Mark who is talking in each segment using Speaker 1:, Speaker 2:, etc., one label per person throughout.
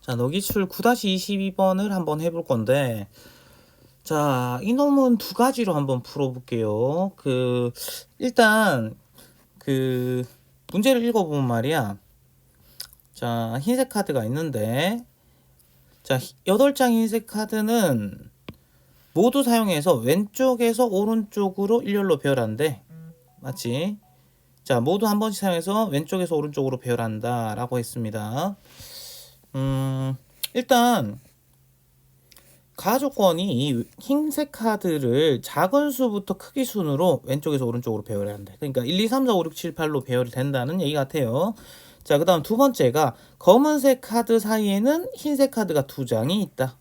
Speaker 1: 자, 너기출 9-22번을 한번 해볼 건데, 자, 이놈은 두 가지로 한번 풀어볼게요. 일단, 문제를 읽어보면 말이야. 자, 흰색 카드가 있는데, 자, 8장 흰색 카드는 모두 사용해서 왼쪽에서 오른쪽으로 일렬로 배열한대. 맞지? 자, 모두 한 번씩 사용해서 왼쪽에서 오른쪽으로 배열한다. 라고 했습니다. 일단, 가조건이 이 흰색 카드를 작은 수부터 크기 순으로 왼쪽에서 오른쪽으로 배열해야 한다. 그러니까 1, 2, 3, 4, 5, 6, 7, 8로 배열이 된다는 얘기 같아요. 자, 그 다음 두 번째가 검은색 카드 사이에는 흰색 카드가 두 장이 있다.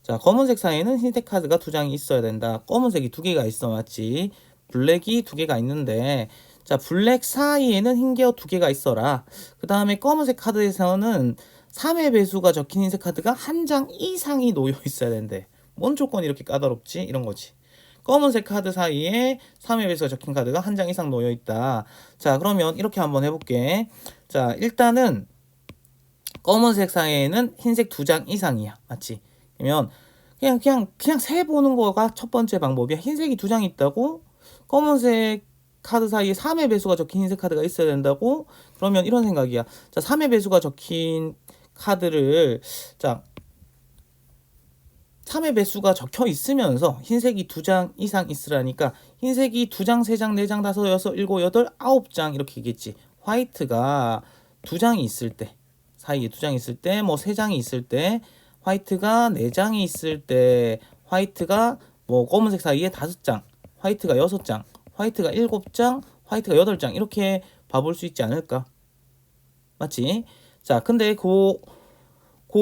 Speaker 1: 자, 검은색 사이에는 흰색 카드가 두 장이 있어야 된다. 검은색이 두 개가 있어, 맞지? 블랙이 두 개가 있는데, 자, 블랙 사이에는 흰게 두 개가 있어라. 그 다음에 검은색 카드에서는 3의 배수가 적힌 흰색 카드가 한 장 이상이 놓여 있어야 된대. 뭔 조건이 이렇게 까다롭지? 이런 거지. 검은색 카드 사이에 3의 배수가 적힌 카드가 한 장 이상 놓여 있다. 자, 그러면 이렇게 한번 해볼게. 자, 일단은 검은색 사이에는 흰색 두 장 이상이야. 맞지? 그러면 그냥 세 보는 거가 첫 번째 방법이야. 흰색이 두 장 있다고? 검은색 카드 사이에 3의 배수가 적힌 흰색 카드가 있어야 된다고? 그러면 이런 생각이야. 자, 3의 배수가 적힌 카드를, 자, 3의 배수가 적혀 있으면서 흰색이 두 장 이상 있으라니까 흰색이 두 장, 세 장, 네 장, 다섯, 여섯, 일곱, 여덟, 아홉 장 이렇게 있겠지. 화이트가 두 장이 있을 때, 사이에 두 장이 있을 때, 뭐 세 장이 있을 때, 화이트가 네 장이 있을 때, 화이트가 뭐 검은색 사이에 다섯 장, 화이트가 여섯 장, 화이트가 일곱 장, 화이트가 여덟 장 이렇게 봐볼 수 있지 않을까? 맞지? 자, 근데 그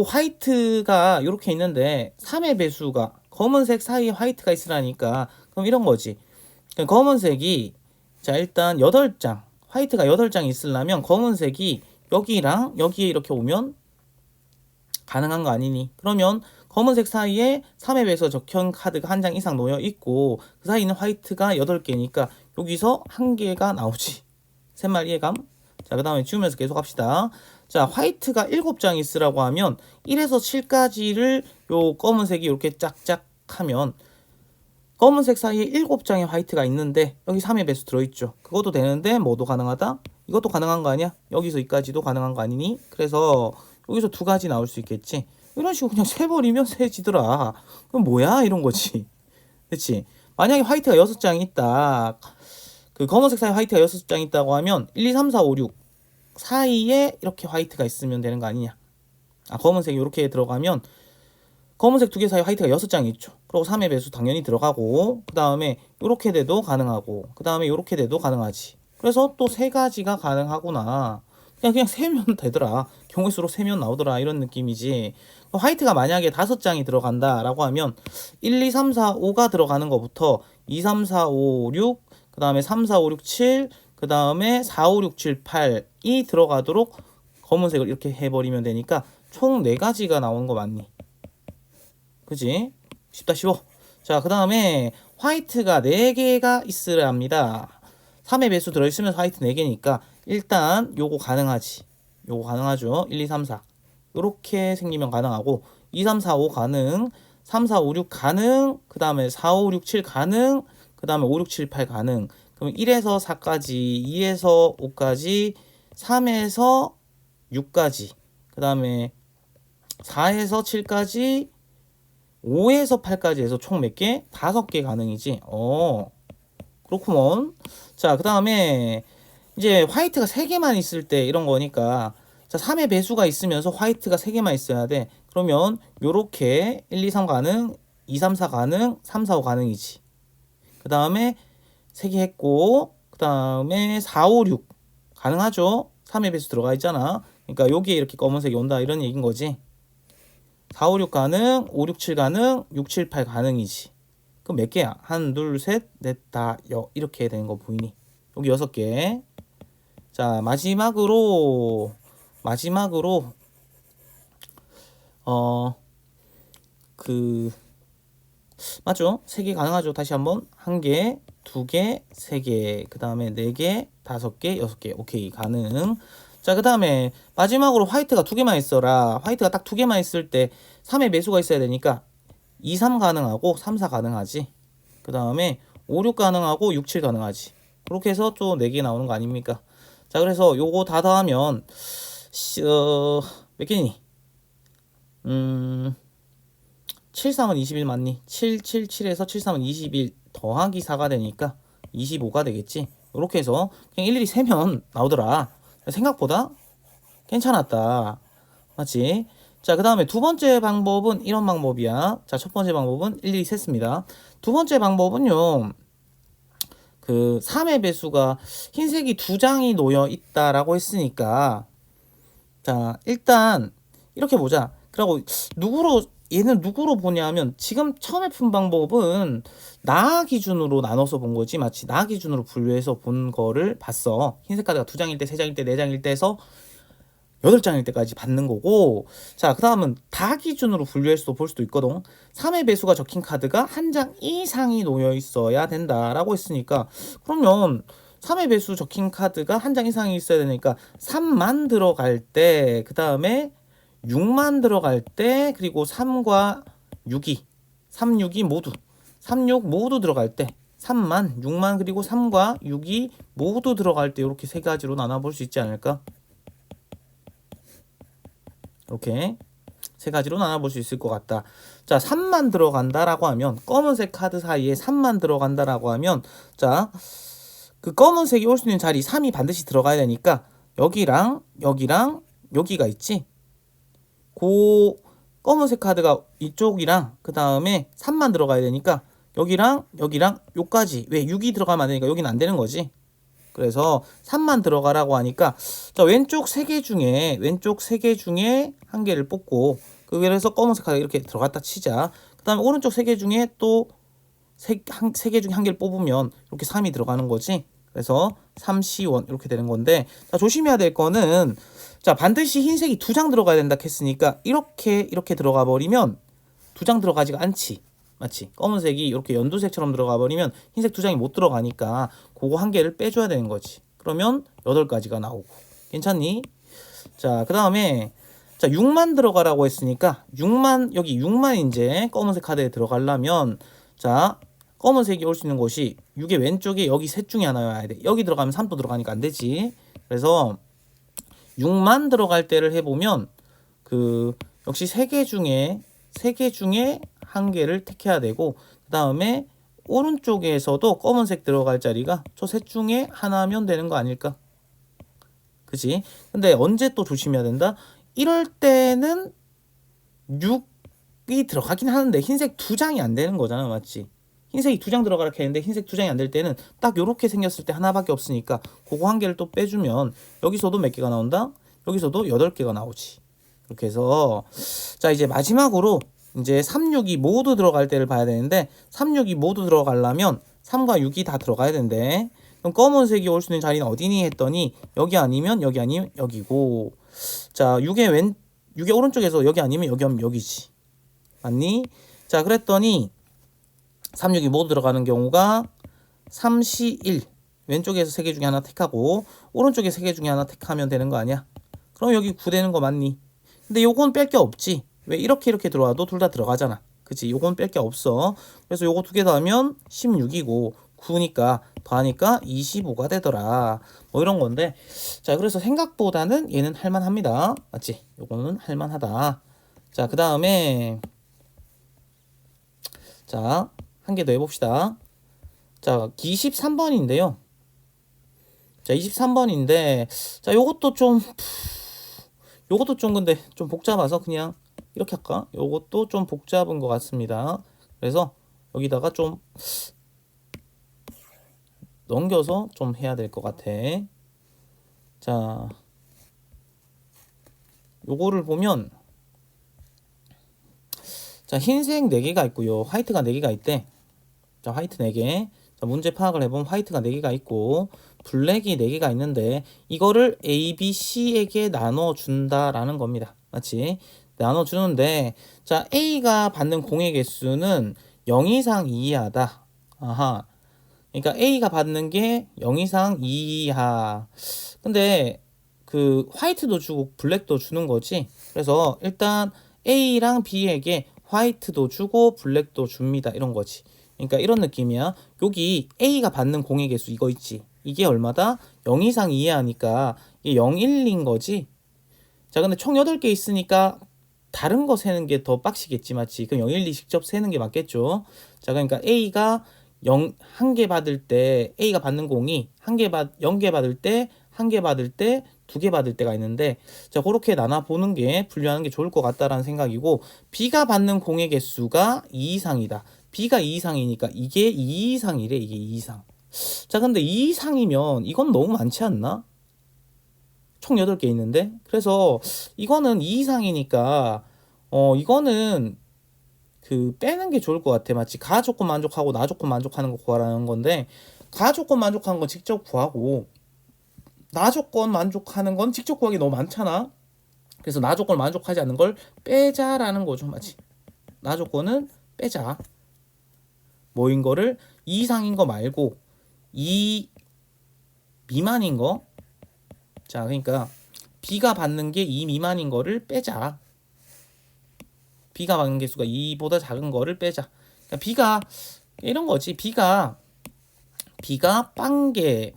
Speaker 1: 화이트가 이렇게 있는데 3의 배수가 검은색 사이에 화이트가 있으라니까 그럼 이런 거지. 검은색이 자 일단 8장 화이트가 8장 있으려면 검은색이 여기랑 여기에 이렇게 오면 가능한 거 아니니? 그러면 검은색 사이에 3의 배수가 적힌 카드가 한 장 이상 놓여 있고 그 사이에는 화이트가 8개니까 여기서 한 개가 나오지. 셋말 이해감? 자, 그 다음에 지우면서 계속 합시다. 자, 화이트가 7장 있으라고 하면 1에서 7까지를 요 검은색이 이렇게 짝짝 하면 검은색 사이에 7장의 화이트가 있는데 여기 3의 배수 들어있죠. 그것도 되는데 뭐도 가능하다? 이것도 가능한 거 아니야? 여기서 이까지도 가능한 거 아니니? 그래서 여기서 두 가지 나올 수 있겠지. 이런 식으로 그냥 세버리면 세지더라. 그럼 뭐야? 이런 거지. 그치? 만약에 화이트가 6장이 있다. 그 검은색 사이에 화이트가 6장 있다고 하면 1, 2, 3, 4, 5, 6 사이에 이렇게 화이트가 있으면 되는 거 아니냐. 검은색이 이렇게 들어가면 검은색 두 개 사이에 화이트가 6장이 있죠. 그리고 3의 배수 당연히 들어가고 그 다음에 이렇게 돼도 가능하고 그 다음에 이렇게 돼도 가능하지. 그래서 또 세 가지가 가능하구나. 그냥 세면 되더라. 경우의 수로 세면 나오더라. 이런 느낌이지. 화이트가 만약에 5장이 들어간다라고 하면 1, 2, 3, 4, 5가 들어가는 것부터 2, 3, 4, 5, 6, 그 다음에 3, 4, 5, 6, 7, 그 다음에 4, 5, 6, 7, 8이 들어가도록 검은색을 이렇게 해버리면 되니까 총 4가지가 나오는 거 맞니? 그지? 쉽다 쉬워. 자, 그 다음에 화이트가 4개가 있으려 합니다. 3의 배수 들어있으면 화이트 4개니까 일단 요거 가능하지. 요거 가능하죠. 1, 2, 3, 4 요렇게 생기면 가능하고 2, 3, 4, 5 가능, 3, 4, 5, 6 가능, 그 다음에 4, 5, 6, 7 가능, 그 다음에 5, 6, 7, 8 가능. 그럼 1에서 4까지, 2에서 5까지, 3에서 6까지, 그 다음에 4에서 7까지, 5에서 8까지 해서 총 몇 개? 5개 가능이지. 그렇구먼. 자, 그 다음에 이제 화이트가 3개만 있을 때 이런 거니까 자, 3의 배수가 있으면서 화이트가 3개만 있어야 돼. 그러면 요렇게 1, 2, 3 가능, 2, 3, 4 가능, 3, 4, 5 가능이지. 그 다음에 3개 했고 그 다음에 4, 5, 6 가능하죠. 3의 배수 들어가 있잖아. 그러니까 여기에 이렇게 검은색이 온다 이런 얘기인 거지. 4, 5, 6 가능, 5, 6, 7 가능, 6, 7, 8 가능이지. 그럼 몇 개야? 1, 2, 셋, 넷, 다, 이렇게 되는 거 보이니? 여기 6개. 자, 마지막으로, 맞죠? 3개 가능하죠. 다시 한번. 1개, 2개, 3개, 그 다음에 4개, 5개, 6개. 오케이, 가능. 자, 그 다음에 마지막으로 화이트가 두 개만 있어라. 화이트가 딱 두 개만 있을 때 3의 매수가 있어야 되니까 2, 3 가능하고 3, 4 가능하지. 그 다음에 5, 6 가능하고 6, 7 가능하지. 그렇게 해서 또 4개 나오는 거 아닙니까? 자, 그래서 요거 다 더하면 몇 개니? 7, 3은 21 맞니? 7, 7, 7에서 7, 3은 21 더하기 4가 되니까 25가 되겠지. 이렇게 해서 그냥 일일이 세면 나오더라. 생각보다 괜찮았다. 맞지? 자, 그 다음에 두 번째 방법은 이런 방법이야. 자, 첫 번째 방법은 일일이 셌습니다. 두 번째 방법은요. 그 3의 배수가 흰색이 두 장이 놓여 있다라고 했으니까 자, 일단 이렇게 보자. 그리고 얘는 누구로 보냐면 지금 처음에 푼 방법은 나 기준으로 나눠서 본 거지. 마치 나 기준으로 분류해서 본 거를 봤어. 흰색 카드가 두 장일 때, 세 장일 때, 네 장일 때 해서 8장일 때까지 받는 거고. 자, 그 다음은 다 기준으로 분류해서 볼 수도 있거든. 3의 배수가 적힌 카드가 한 장 이상이 놓여 있어야 된다라고 했으니까 그러면 3의 배수 적힌 카드가 한 장 이상이 있어야 되니까 3만 들어갈 때, 그 다음에 6만 들어갈 때, 그리고 3과 6이 3, 6이 모두 3, 6 모두 들어갈 때 3만, 6만 그리고 3과 6이 모두 들어갈 때 이렇게 세 가지로 나눠볼 수 있지 않을까? 이렇게 세 가지로 나눠볼 수 있을 것 같다. 자, 3만 들어간다라고 하면 검은색 카드 사이에 3만 들어간다라고 하면 자, 그 검은색이 올 수 있는 자리 3이 반드시 들어가야 되니까 여기랑 여기랑 여기가 있지. 그 검은색 카드가 이쪽이랑 그 다음에 3만 들어가야 되니까 여기랑 여기랑 요까지 왜 6이 들어가면 안 되니까 여기는 안 되는 거지. 그래서 3만 들어가라고 하니까 자, 왼쪽 3개 중에 한 개를 뽑고 그래서 검은색 카드 이렇게 들어갔다 치자. 그 다음에 오른쪽 3개 중에 또 3개 중에 한 개를 뽑으면 이렇게 3이 들어가는 거지. 그래서 3C1 이렇게 되는 건데 자, 조심해야 될 거는 자, 반드시 흰색이 두 장 들어가야 된다 했으니까 이렇게 들어가 버리면 두 장 들어가지가 않지. 맞지? 검은색이 이렇게 연두색처럼 들어가 버리면 흰색 두 장이 못 들어가니까 그거 한 개를 빼줘야 되는 거지. 그러면 8가지가 나오고. 괜찮니? 자, 그 다음에 자, 6만 들어가라고 했으니까 6만, 여기 6만 이제 검은색 카드에 들어가려면 자, 검은색이 올 수 있는 곳이 6의 왼쪽에 여기 셋 중에 하나여야 돼. 여기 들어가면 3도 들어가니까 안 되지. 그래서 6만 들어갈 때를 해보면 그 역시 3개 중에 한 개를 택해야 되고 그 다음에 오른쪽에서도 검은색 들어갈 자리가 저 셋 중에 하나면 되는 거 아닐까? 그치? 근데 언제 또 조심해야 된다? 이럴 때는 6이 들어가긴 하는데 흰색 두 장이 안 되는 거잖아. 맞지? 흰색이 두 장 들어가라 했는데 흰색 두 장이 안 될 때는 딱 요렇게 생겼을 때 하나밖에 없으니까 그거 한 개를 또 빼주면 여기서도 몇 개가 나온다? 여기서도 8개가 나오지. 그렇게 해서 자, 이제 마지막으로 이제 3, 6이 모두 들어갈 때를 봐야 되는데 3, 6이 모두 들어가려면 3과 6이 다 들어가야 된대. 그럼 검은색이 올 수 있는 자리는 어디니 했더니 여기 아니면 여기고 자, 6의 오른쪽에서 여기 아니면 여기 하면 여기지. 맞니? 자, 그랬더니 3, 6이 모두 들어가는 경우가 3, C, 1 왼쪽에서 3개 중에 하나 택하고 오른쪽에 3개 중에 하나 택하면 되는 거 아니야? 그럼 여기 9 되는 거 맞니? 근데 요건 뺄 게 없지. 왜 이렇게 들어와도 둘 다 들어가잖아. 그치? 요건 뺄 게 없어. 그래서 요거 두 개 더하면 16이고 9니까 더하니까 25가 되더라. 뭐 이런 건데 자, 그래서 생각보다는 얘는 할만합니다. 맞지? 요거는 할만하다. 자, 그 다음에 자, 한 개 더 해봅시다. 자, 23번인데요. 자, 23번인데 자, 요것도 근데 좀 복잡해서 그냥 이렇게 할까? 요것도 좀 복잡한 것 같습니다. 그래서 여기다가 좀 넘겨서 좀 해야 될 것 같아. 자, 요거를 보면 자, 흰색 4개가 있고요. 화이트가 4개가 있대. 자, 화이트 4개. 자, 문제 파악을 해보면 화이트가 4개가 있고 블랙이 4개가 있는데 이거를 A, B, C에게 나눠준다라는 겁니다. 맞지? 나눠주는데 자, A가 받는 공의 개수는 0 이상 2 이하다. 아하. 그러니까 A가 받는 게 0 이상 2 이하. 근데 그 화이트도 주고 블랙도 주는 거지. 그래서 일단 A랑 B에게 화이트도 주고 블랙도 줍니다. 이런 거지. 그러니까 이런 느낌이야. 여기 A가 받는 공의 개수 이거 있지. 이게 얼마다? 0 이상 이해하니까 이게 0, 1인 거지. 자, 근데 총 8개 있으니까 다른 거 세는 게 더 빡시겠지, 맞지? 그럼 0, 1, 2 직접 세는 게 맞겠죠? 자, 그러니까 A가 1개 받을 때, A가 받는 공이 0개 받을 때, 1개 받을 때, 2개 받을 때가 있는데, 자, 그렇게 나눠보는 게, 분류하는 게 좋을 것 같다라는 생각이고, B가 받는 공의 개수가 2 이상이다. B가 2 이상이니까 이게 2 이상이래, 이게 2 이상. 자, 근데 2 이상이면 이건 너무 많지 않나? 총 8개 있는데. 그래서 이거는 2 이상이니까 이거는 그 빼는 게 좋을 것 같아. 마치 가 조건 만족하고 나 조건 만족하는 거 구하라는 건데, 가 조건 만족하는 건 직접 구하고 나 조건 만족하는 건 직접 구하기 너무 많잖아. 그래서 나 조건 만족하지 않는 걸 빼자라는 거죠. 마치 나 조건은 빼자. 뭐인 거를 2 이상인 거 말고 2 미만인 거. 자, 그러니까 B가 받는 게 2 미만인 거를 빼자. B가 받는 개수가 2보다 작은 거를 빼자. 그러니까 B가 이런 거지. B가 빵개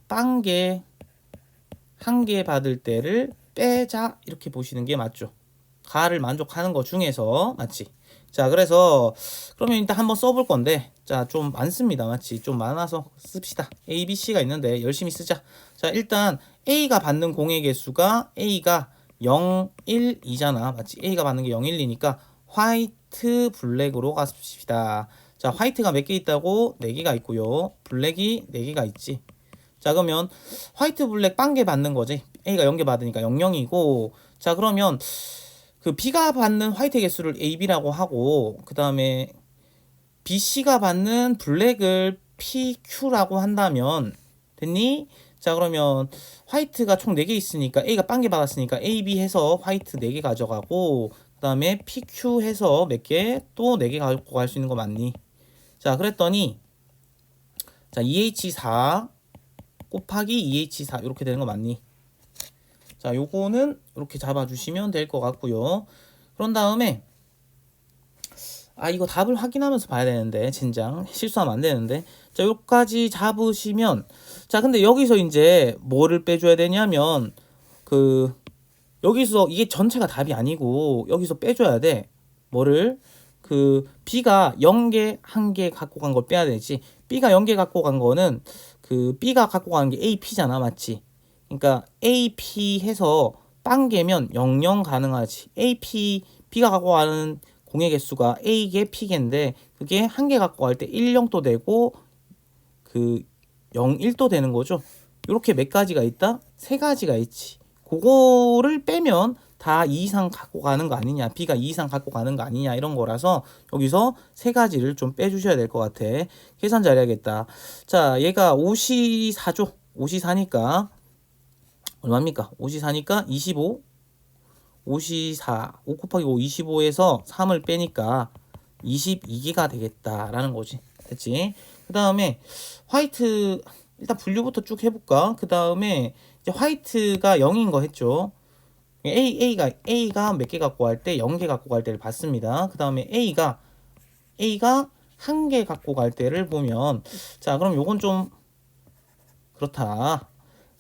Speaker 1: 1개 받을 때를 빼자. 이렇게 보시는 게 맞죠. 가를 만족하는 것 중에서, 맞지? 자, 그래서 그러면 일단 한번 써볼 건데, 자, 좀 많습니다. 맞지? 좀 많아서 씁시다. A, B, C가 있는데 열심히 쓰자. 자, 일단 A가 받는 공의 개수가 A가 0, 1, 2잖아. 맞지? A가 받는 게 0, 1, 2니까 화이트, 블랙으로 가십시다. 자, 화이트가 몇 개 있다고? 4개가 있고요. 블랙이 4개가 있지. 자, 그러면 화이트, 블랙 빵개 받는 거지. A가 0개 받으니까 00이고, 자, 그러면 그 B가 받는 화이트 개수를 AB라고 하고, 그 다음에 BC가 받는 블랙을 PQ라고 한다면 됐니? 자, 그러면 화이트가 총 4개 있으니까 A가 빵개 받았으니까 AB 해서 화이트 4개 가져가고, 그 다음에 PQ 해서 몇 개? 또 4개 가지고 갈 수 있는 거 맞니? 자, 그랬더니 자, EH4 곱하기 EH4 이렇게 되는 거 맞니? 자, 요거는 이렇게 잡아주시면 될 것 같고요. 그런 다음에 이거 답을 확인하면서 봐야 되는데, 진장 실수하면 안 되는데, 자, 여기까지 잡으시면, 자, 근데 여기서 이제 뭐를 빼줘야 되냐면, 그 여기서 이게 전체가 답이 아니고 여기서 빼줘야 돼. 뭐를? 그 B가 0개 1개 갖고 간 걸 빼야 되지. B가 0개 갖고 간 거는 그 B가 갖고 가는 게 AP잖아, 맞지? 그러니까 AP 해서 빵개면 00 가능하지. AP B가 갖고 가는 공의 개수가 A개 P개인데 그게 1개 갖고 갈 때 10도 되고 그 01도 되는 거죠. 이렇게 몇 가지가 있다? 3가지가 있지. 그거를 빼면 다 2 이상 갖고 가는 거 아니냐, B가 2 이상 갖고 가는 거 아니냐, 이런 거라서 여기서 3가지를 좀 빼주셔야 될 것 같아. 계산 잘해야겠다. 자, 얘가 5시 4죠. 5시 4니까 얼마입니까? 5시 4니까 25. 5시 4, 5 곱하기 5, 25에서 3을 빼니까 22개가 되겠다라는 거지. 됐지? 그 다음에 화이트, 일단 분류부터 쭉 해볼까? 그 다음에 이제 화이트가 0인 거 했죠. A가 몇 개 갖고 갈 때 0개 갖고 갈 때를 봤습니다. 그 다음에 A가 1개 갖고 갈 때를 보면, 자, 그럼 요건 좀 그렇다.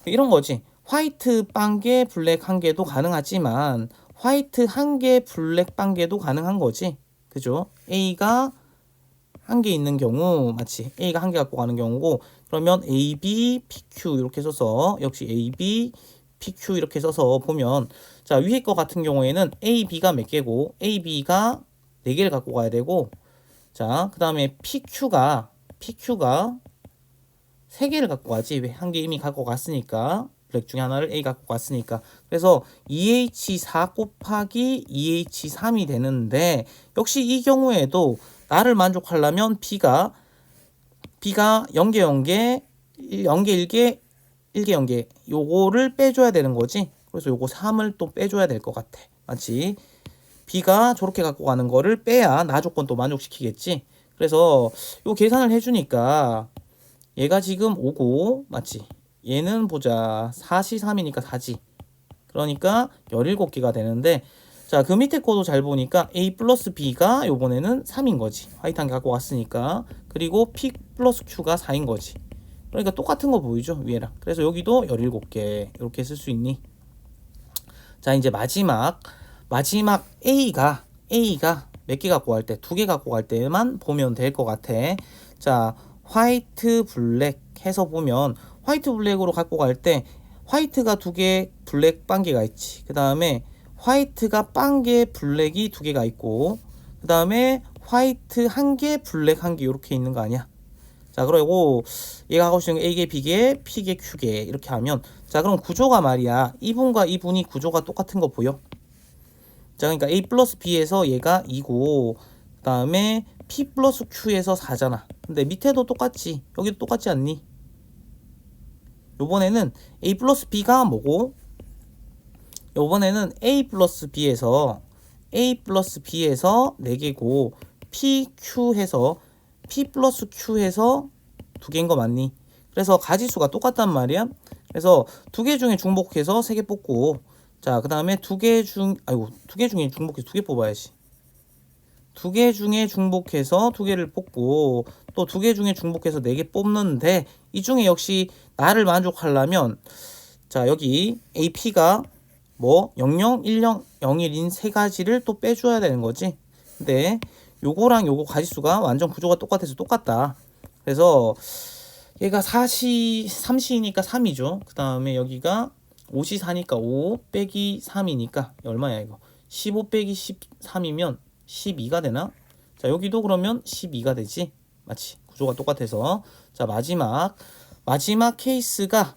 Speaker 1: 이런 거지. 화이트 빵개, 블랙 1개도 가능하지만 화이트 1개, 블랙 빵개도 가능한 거지. 그죠? A가 1개 있는 경우, 마치 A가 1개 갖고 가는 경우고, 그러면 A, B, PQ 이렇게 써서, 역시 A, B, PQ 이렇게 써서 보면, 자, 위에 거 같은 경우에는 A, B가 몇 개고, A, B가 4개를 갖고 가야 되고, 자, 그 다음에 PQ가 3개를 갖고 가지. 왜? 1개 이미 갖고 갔으니까. 블랙 중에 하나를 A 갖고 갔으니까. 그래서 EH4 곱하기 EH3이 되는데, 역시 이 경우에도 나를 만족하려면 B가 0개 0개 0개 1개 1개 0개 요거를 빼줘야 되는 거지. 그래서 요거 3을 또 빼줘야 될 것 같아. 맞지? B가 저렇게 갖고 가는 거를 빼야 나 조건 또 만족시키겠지. 그래서 요 계산을 해주니까 얘가 지금 5고, 맞지? 얘는 보자. 4시 3이니까 4지. 그러니까 17개가 되는데, 자, 그 밑에 거도 잘 보니까 A 플러스 B가 요번에는 3인 거지. 화이트 한 개 갖고 왔으니까. 그리고 P 플러스 Q가 4인 거지. 그러니까 똑같은 거 보이죠, 위에랑. 그래서 여기도 17개 이렇게 쓸 수 있니? 자, 이제 마지막 A가 몇 개 갖고 갈 때, 2개 갖고 갈 때만 보면 될 것 같아. 자, 화이트 블랙 해서 보면 화이트 블랙으로 갖고 갈 때 화이트가 2개, 블랙 빵개가 있지. 그 다음에 화이트가 빵개, 블랙이 2개가 있고, 그 다음에 화이트 1개, 블랙 1개 이렇게 있는 거 아니야? 자, 그리고 얘가 하고 싶은 게 A개, B개, P개, Q개 이렇게 하면, 자, 그럼 구조가 말이야. 이분과 이분이 구조가 똑같은 거 보여? 자, 그러니까 A 플러스 B에서 얘가 2고, 그 다음에 P 플러스 Q에서 4잖아. 근데 밑에도 똑같지. 여기도 똑같지 않니? 요번에는 A 플러스 B가 뭐고, 요번에는 A 플러스 B에서 4개고, PQ 해서 P 플러스 Q 해서 2개인 거 맞니? 그래서 가지수가 똑같단 말이야. 그래서 2개 중에 중복해서 3개 뽑고, 자, 그 다음에 2개 중에 중복해서 2개 뽑아야지. 2개 중에 중복해서 2개를 뽑고, 또 2개 중에 중복해서 4개 뽑는데, 이 중에 역시 나를 만족하려면, 자, 여기 AP가 뭐 00, 10, 01인 세 가지를 또 빼줘야 되는 거지. 근데 요거랑 요거 가지수가 완전 구조가 똑같아서 똑같다. 그래서 얘가 3시니까 3이죠. 그 다음에 여기가 5시 4니까 5 빼기 3이니까 얼마야 이거? 15 빼기 13이면 12가 되나? 자, 여기도 그러면 12가 되지. 맞지? 구조가 똑같아서. 자, 마지막 케이스가,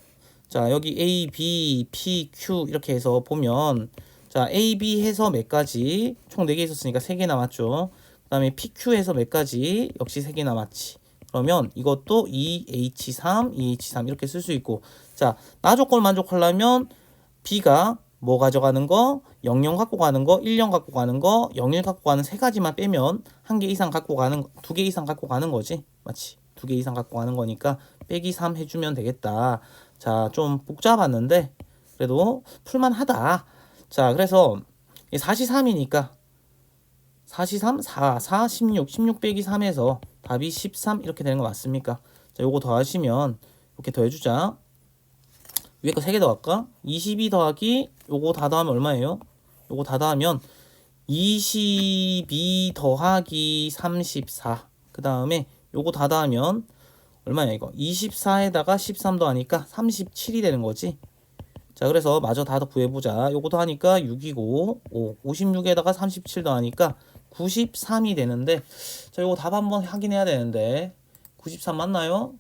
Speaker 1: 자, 여기 A, B, P, Q 이렇게 해서 보면, 자, A, B 해서 몇 가지? 총 4개 있었으니까 3개 남았죠. 그 다음에 P, Q 해서 몇 가지? 역시 3개 남았지. 그러면 이것도 2H3, 2H3 이렇게 쓸 수 있고, 자, 나 조건 만족하려면 B가 뭐 가져가는 거, 00 갖고 가는 거, 10 갖고 가는 거, 01 갖고 가는 세 가지만 빼면 1개 이상 갖고 가는, 2개 이상 갖고 가는 거지. 맞지? 2개 이상 갖고 가는 거니까 빼기 3 해주면 되겠다. 자, 좀 복잡했는데 그래도 풀만하다. 자, 그래서 4시3이니까 4시3, 4, 16 빼기 3에서 답이 13 이렇게 되는 거 맞습니까? 자, 요거 더하시면 이렇게 더해주자. 위에 거 3개 더할까? 22 더하기 요거 다 더하면 얼마예요? 요거 다 더하면 22 더하기 34. 그 다음에 요거 다 더하면 얼마냐 이거? 24에다가 13 더하니까 37이 되는 거지. 자, 그래서 마저 다 구해보자. 요거 더하니까 6이고 56에다가 37 더하니까 93이 되는데, 자, 요거 답 한번 확인해야 되는데 93 맞나요?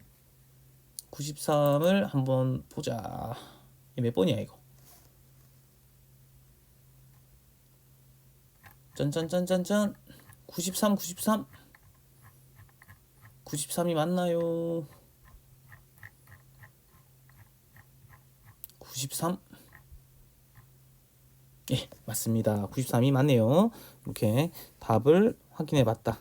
Speaker 1: 93을 한번 보자. 몇 번이야 이거? 짠짠짠짠짠. 93 93이 맞나요? 93? 예, 맞습니다. 93이 맞네요. 이렇게 답을 확인해 봤다.